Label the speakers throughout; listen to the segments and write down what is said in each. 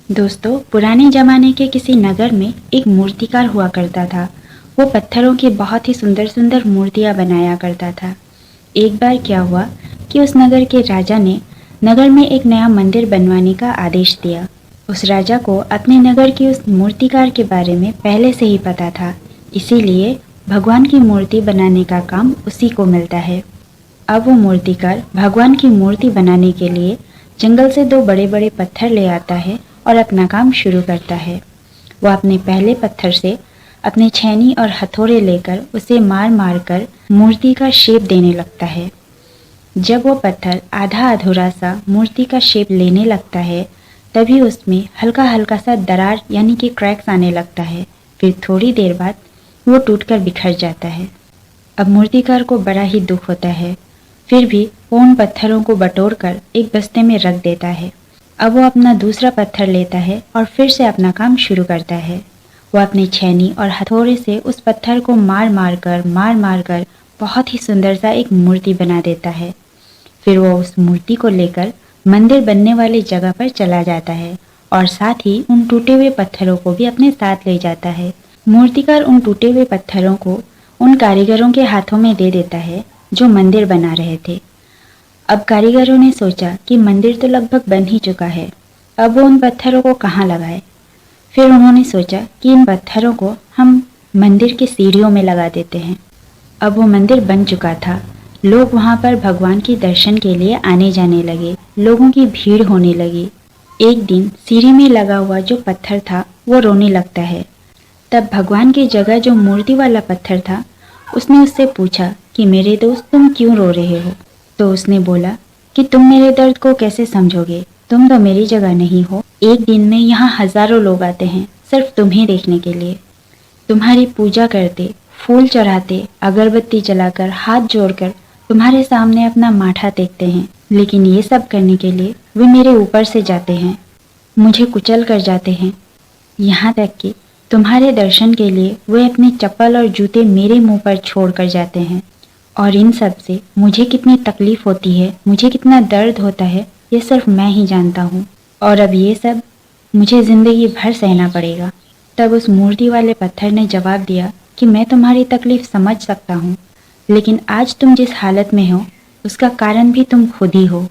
Speaker 1: दोस्तों, पुराने जमाने के किसी नगर में एक मूर्तिकार हुआ करता था। वो पत्थरों की बहुत ही सुंदर सुंदर मूर्तियां बनाया करता था। एक बार क्या हुआ कि उस नगर के राजा ने नगर में एक नया मंदिर बनवाने का आदेश दिया। उस राजा को अपने नगर की उस मूर्तिकार के बारे में पहले से ही पता था, इसीलिए भगवान की मूर्ति बनाने का काम उसी को मिलता है। अब वो मूर्तिकार भगवान की मूर्ति बनाने के लिए जंगल से दो बड़े बड़े पत्थर ले आता है और अपना काम शुरू करता है। वो अपने पहले पत्थर से अपने छेनी और हथौड़े लेकर उसे मार मार कर मूर्ति का शेप देने लगता है। जब वो पत्थर आधा अधूरा सा मूर्ति का शेप लेने लगता है, तभी उसमें हल्का हल्का सा दरार यानी कि क्रैक्स आने लगता है। फिर थोड़ी देर बाद वो टूटकर बिखर जाता है। अब मूर्तिकार को बड़ा ही दुख होता है। फिर भी वो उन पत्थरों को बटोर कर एक बस्ते में रख देता है। अब वो अपना दूसरा पत्थर लेता है और फिर से अपना काम शुरू करता है। वो अपनी छेनी और हथौड़े से उस पत्थर को मार मार कर बहुत ही सुंदर सा एक मूर्ति बना देता है। फिर वो उस मूर्ति को लेकर मंदिर बनने वाली जगह पर चला जाता है और साथ ही उन टूटे हुए पत्थरों को भी अपने साथ ले जाता है। मूर्तिकार उन टूटे हुए पत्थरों को उन कारीगरों के हाथों में दे देता है जो मंदिर बना रहे थे। अब कारीगरों ने सोचा कि मंदिर तो लगभग बन ही चुका है, अब वो उन पत्थरों को कहाँ लगाए। फिर उन्होंने सोचा कि इन पत्थरों को हम मंदिर की सीढ़ियों में लगा देते हैं। अब वो मंदिर बन चुका था। लोग वहाँ पर भगवान के दर्शन के लिए आने जाने लगे। लोगों की भीड़ होने लगी। एक दिन सीढ़ी में लगा हुआ जो पत्थर था वो रोने लगता है। तब भगवान की जगह जो मूर्ति वाला पत्थर था, उसने उससे पूछा कि मेरे दोस्त, तुम क्यों रो रहे हो। तो उसने बोला कि तुम मेरे दर्द को कैसे समझोगे, तुम तो मेरी जगह नहीं हो। एक दिन में यहाँ हजारों लोग आते हैं सिर्फ तुम्हें देखने के लिए। तुम्हारी पूजा करते, फूल चढ़ाते, अगरबत्ती जलाकर, हाथ जोड़कर तुम्हारे सामने अपना माथा टेकते हैं, लेकिन ये सब करने के लिए वे मेरे ऊपर से जाते हैं, मुझे कुचल कर जाते हैं। यहाँ तक कि तुम्हारे दर्शन के लिए वे अपने चप्पल और जूते मेरे मुंह पर छोड़ कर जाते हैं। और इन सब से मुझे कितनी तकलीफ होती है, मुझे कितना दर्द होता है, ये सिर्फ मैं ही जानता हूँ। और अब ये सब मुझे ज़िंदगी भर सहना पड़ेगा। तब उस मूर्ति वाले पत्थर ने जवाब दिया कि मैं तुम्हारी तकलीफ समझ सकता हूँ, लेकिन आज तुम जिस हालत में हो उसका कारण भी तुम खुद ही हो।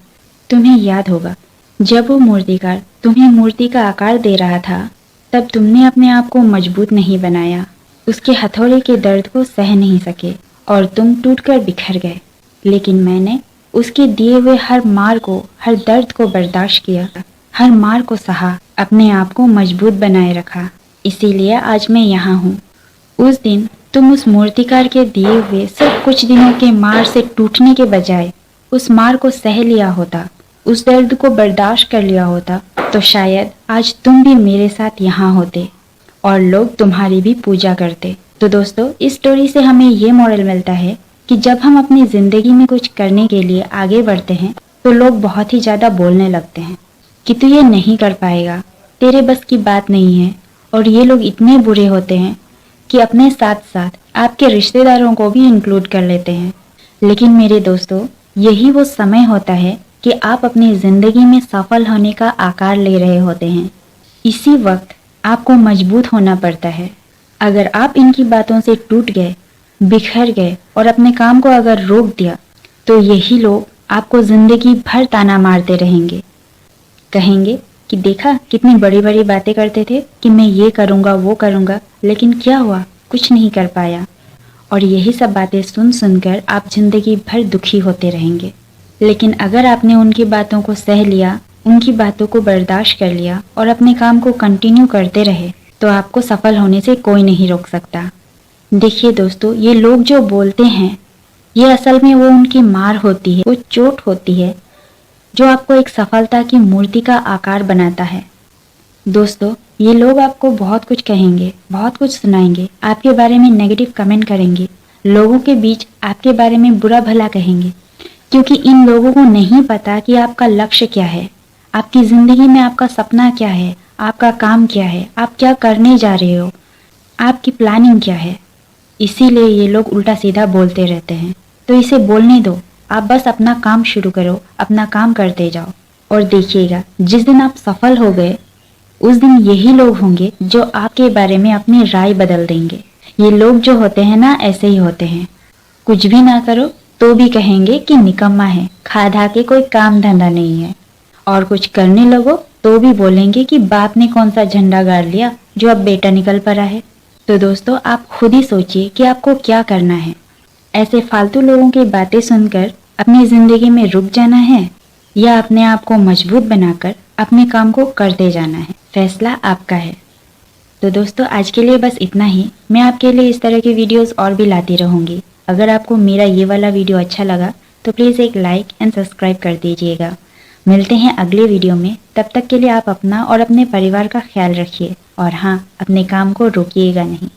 Speaker 1: तुम्हें याद होगा जब वो मूर्तिकार तुम्हें मूर्ति का आकार दे रहा था, तब तुमने अपने आप को मजबूत नहीं बनाया, उसके हथौड़े के दर्द को सह नहीं सके और तुम टूटकर बिखर गए। लेकिन मैंने उसके दिए हुए हर मार को, हर दर्द को बर्दाश्त किया, हर मार को सहा, अपने आप को मजबूत बनाए रखा। इसीलिए आज मैं यहाँ हूँ। उस दिन तुम उस मूर्तिकार के दिए हुए सिर्फ कुछ दिनों के मार से टूटने के बजाय उस मार को सह लिया होता, उस दर्द को बर्दाश्त कर लिया होता, तो शायद आज तुम भी मेरे साथ यहाँ होते और लोग तुम्हारी भी पूजा करते। तो दोस्तों, इस स्टोरी से हमें ये मॉरल मिलता है कि जब हम अपनी ज़िंदगी में कुछ करने के लिए आगे बढ़ते हैं तो लोग बहुत ही ज़्यादा बोलने लगते हैं कि तू ये नहीं कर पाएगा, तेरे बस की बात नहीं है। और ये लोग इतने बुरे होते हैं कि अपने साथ साथ आपके रिश्तेदारों को भी इंक्लूड कर लेते हैं। लेकिन मेरे दोस्तों, यही वो समय होता है कि आप अपनी ज़िंदगी में सफल होने का आकार ले रहे होते हैं। इसी वक्त आपको मजबूत होना पड़ता है। अगर आप इनकी बातों से टूट गए, बिखर गए और अपने काम को अगर रोक दिया, तो यही लोग आपको ज़िंदगी भर ताना मारते रहेंगे। कहेंगे कि देखा कितनी बड़ी बड़ी बातें करते थे कि मैं ये करूँगा वो करूँगा, लेकिन क्या हुआ, कुछ नहीं कर पाया। और यही सब बातें सुन सुनकर आप ज़िंदगी भर दुखी होते रहेंगे। लेकिन अगर आपने उनकी बातों को सह लिया, उनकी बातों को बर्दाश्त कर लिया और अपने काम को कंटिन्यू करते रहे, तो आपको सफल होने से कोई नहीं रोक सकता। देखिए दोस्तों, ये लोग जो बोलते हैं, ये असल में वो उनकी मार होती है, वो चोट होती है जो आपको एक सफलता की मूर्ति का आकार बनाता है। दोस्तों, ये लोग आपको बहुत कुछ कहेंगे, बहुत कुछ सुनाएंगे, आपके बारे में नेगेटिव कमेंट करेंगे, लोगों के बीच आपके बारे में बुरा भला कहेंगे, क्योंकि इन लोगों को नहीं पता कि आपका लक्ष्य क्या है, आपकी ज़िंदगी में आपका सपना क्या है, आपका काम क्या है, आप क्या करने जा रहे हो, आपकी प्लानिंग क्या है। इसीलिए ये लोग उल्टा सीधा बोलते रहते हैं। तो इसे बोलने दो, आप बस अपना काम शुरू करो, अपना काम करते जाओ और देखिएगा जिस दिन आप सफल हो गए, उस दिन यही लोग होंगे जो आपके बारे में अपनी राय बदल देंगे। ये लोग जो होते हैं ना, ऐसे ही होते हैं। कुछ भी ना करो तो भी कहेंगे कि निकम्मा है, खा धा के कोई काम धंधा नहीं है। और कुछ करने लगो तो भी बोलेंगे कि बाप ने कौन सा झंडा गाड़ लिया जो अब बेटा निकल पड़ा है। तो दोस्तों, आप खुद ही सोचिए कि आपको क्या करना है। ऐसे फालतू लोगों की बातें सुनकर अपनी जिंदगी में रुक जाना है या अपने आप को मजबूत बनाकर अपने काम को करते जाना है। फैसला आपका है। तो दोस्तों, आज के लिए बस इतना ही। मैं आपके लिए इस तरह की वीडियोस और भी लाती रहूंगी। अगर आपको मेरा ये वाला वीडियो अच्छा लगा तो प्लीज़ एक लाइक एंड सब्सक्राइब कर दीजिएगा। मिलते हैं अगले वीडियो में। तब तक के लिए आप अपना और अपने परिवार का ख्याल रखिए और हाँ, अपने काम को रोकिएगा नहीं।